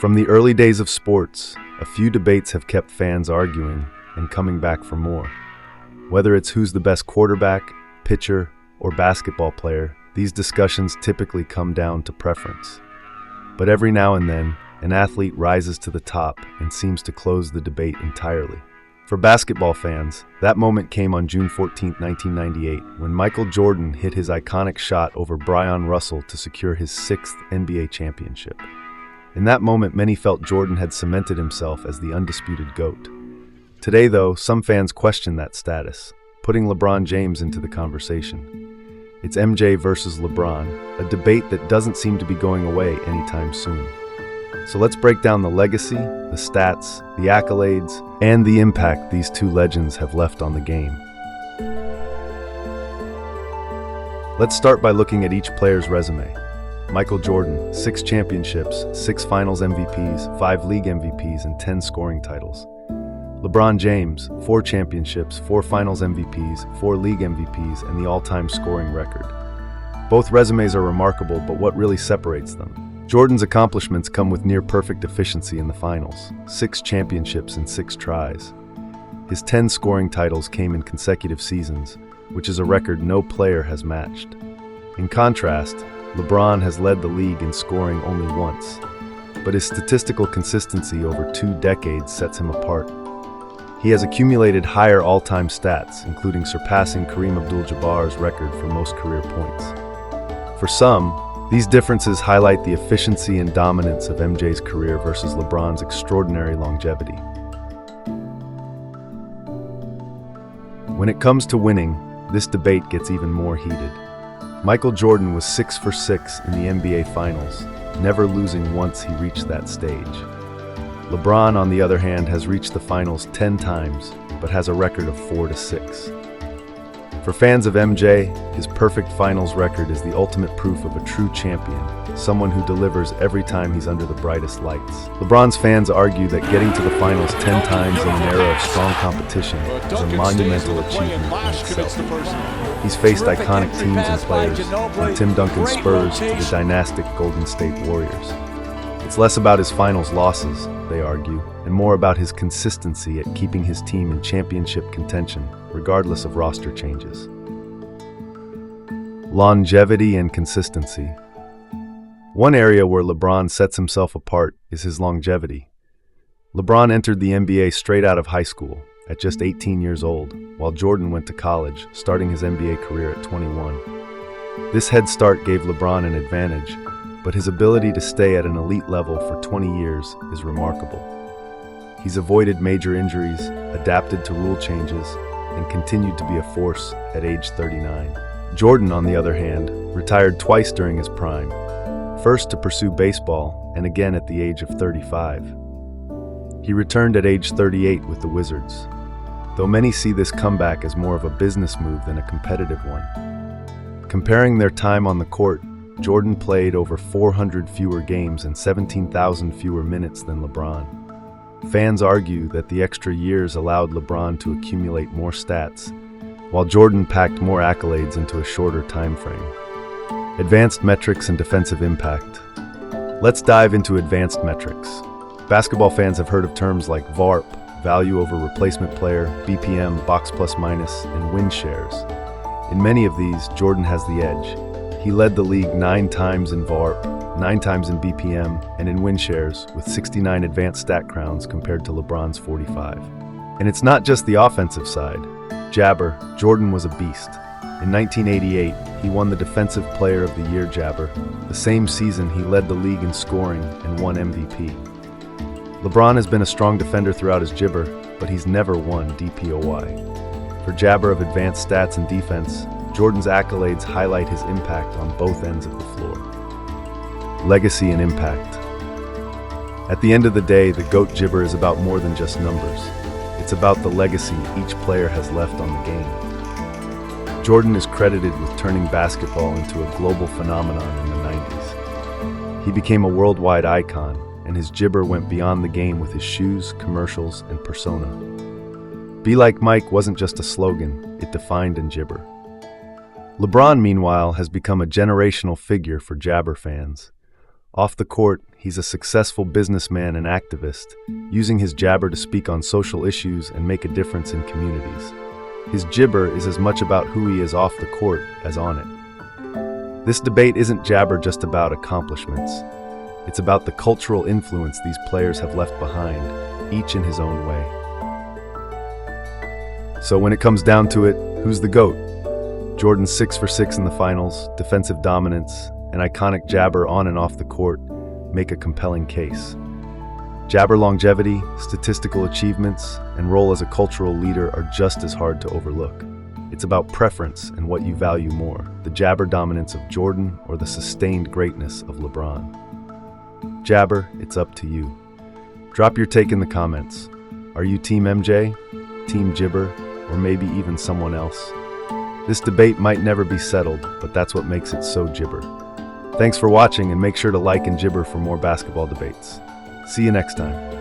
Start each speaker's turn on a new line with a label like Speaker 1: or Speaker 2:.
Speaker 1: From the early days of sports, a few debates have kept fans arguing and coming back for more. Whether it's who's the best quarterback, pitcher, or basketball player, these discussions typically come down to preference. But every now and then, an athlete rises to the top and seems to close the debate entirely. For basketball fans, that moment came on June 14, 1998, when Michael Jordan hit his iconic shot over Brian Russell to secure his 6th NBA championship. In that moment, many felt Jordan had cemented himself as the undisputed GOAT. Today, though, some fans question that status, putting LeBron James into the conversation. It's MJ versus LeBron, a debate that doesn't seem to be going away anytime soon. So let's break down the legacy, the stats, the accolades, and the impact these two legends have left on the game. Let's start by looking at each player's resume. Michael Jordan, 6 championships, 6 finals MVPs, 5 league MVPs, and 10 scoring titles. LeBron James, 4 championships, 4 finals MVPs, 4 league MVPs, and the all-time scoring record. Both resumes are remarkable, but what really separates them? Jordan's accomplishments come with near-perfect efficiency in the finals, 6 championships in 6 tries. His 10 scoring titles came in consecutive seasons, which is a record no player has matched. In contrast, LeBron has led the league in scoring only once, but his statistical consistency over 2 decades sets him apart. He has accumulated higher all-time stats, including surpassing Kareem Abdul-Jabbar's record for most career points. For some, these differences highlight the efficiency and dominance of MJ's career versus LeBron's extraordinary longevity. When it comes to winning, this debate gets even more heated. Michael Jordan was 6 for 6 in the NBA Finals, never losing once he reached that stage. LeBron, on the other hand, has reached the finals 10 times, but has a record of 4-6. For fans of MJ, his perfect finals record is the ultimate proof of a true champion, someone who delivers every time he's under the brightest lights. LeBron's fans argue that getting to the finals 10 times in an era of strong competition is a monumental achievement in itself. He's faced iconic teams and players, from Tim Duncan's Spurs to the dynastic Golden State Warriors. It's less about his finals losses, they argue, and more about his consistency at keeping his team in championship contention, regardless of roster changes. Longevity and consistency. One area where LeBron sets himself apart is his longevity. LeBron entered the NBA straight out of high school, at just 18 years old, while Jordan went to college, starting his NBA career at 21. This head start gave LeBron an advantage, but his ability to stay at an elite level for 20 years is remarkable. He's avoided major injuries, adapted to rule changes, and continued to be a force at age 39. Jordan, on the other hand, retired twice during his prime, first to pursue baseball and again at the age of 35. He returned at age 38 with the Wizards, though many see this comeback as more of a business move than a competitive one. Comparing their time on the court, Jordan played over 400 fewer games and 17,000 fewer minutes than LeBron. Fans argue that the extra years allowed LeBron to accumulate more stats, while Jordan packed more accolades into a shorter time frame. Advanced metrics and defensive impact. Let's dive into advanced metrics. Basketball fans have heard of terms like VARP, value over replacement player, BPM, box plus minus, and win shares. In many of these, Jordan has the edge. He led the league 9 times in VARP, 9 times in BPM, and in win shares, with 69 advanced stat crowns compared to LeBron's 45. And it's not just the offensive side. Jabber, Jordan was a beast. In 1988, he won the Defensive Player of the Year jabber. The same season, he led the league in scoring and won MVP. LeBron has been a strong defender throughout his gibber, but he's never won DPOY. For jabber of advanced stats and defense, Jordan's accolades highlight his impact on both ends of the floor. Legacy and impact. At the end of the day, the GOAT gibber is about more than just numbers. It's about the legacy each player has left on the game. Jordan is credited with turning basketball into a global phenomenon in the 90s. He became a worldwide icon, and his gibber went beyond the game with his shoes, commercials, and persona. Be Like Mike wasn't just a slogan, it defined an gibber. LeBron, meanwhile, has become a generational figure for jabber fans. Off the court, he's a successful businessman and activist, using his jabber to speak on social issues and make a difference in communities. His gibber is as much about who he is off the court as on it. This debate isn't jabber just about accomplishments. It's about the cultural influence these players have left behind, each in his own way. So when it comes down to it, who's the GOAT? Jordan's 6 for 6 in the finals, defensive dominance, and iconic jabber on and off the court make a compelling case. Jabber longevity, statistical achievements, and role as a cultural leader are just as hard to overlook. It's about preference and what you value more, the jabber dominance of Jordan or the sustained greatness of LeBron. Jabber, it's up to you. Drop your take in the comments. Are you Team MJ, Team Gibber, or maybe even someone else? This debate might never be settled, but that's what makes it so gibber. Thanks for watching, and make sure to like and gibber for more basketball debates. See you next time.